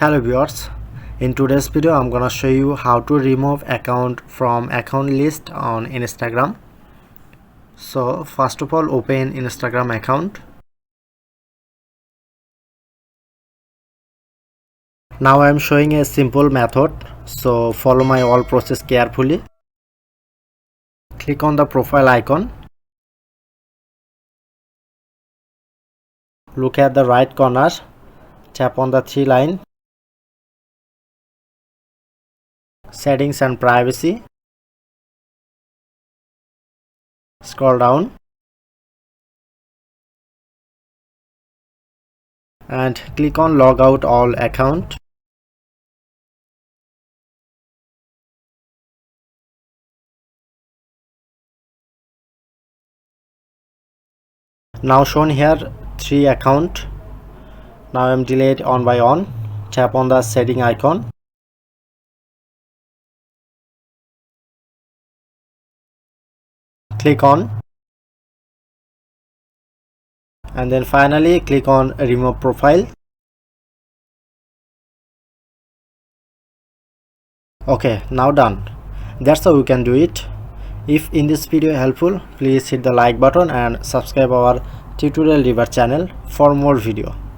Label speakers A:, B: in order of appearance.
A: Hello viewers, in today's video I'm gonna show you how to remove account from account list on Instagram. So first of all, open Instagram account. Now I am showing a simple method, so follow my all process carefully. Click on the profile icon. Look at the right corner, tap on the three line, settings and privacy. Scroll down and click on log out all account. Now shown here 3 account. Now I'm delete on by on. Tap on the setting icon. Click on, and then finally click on remove profile. Okay, now done. That's how you can do it. If in this video helpful, please hit the like button and subscribe our tutorial river channel for more video.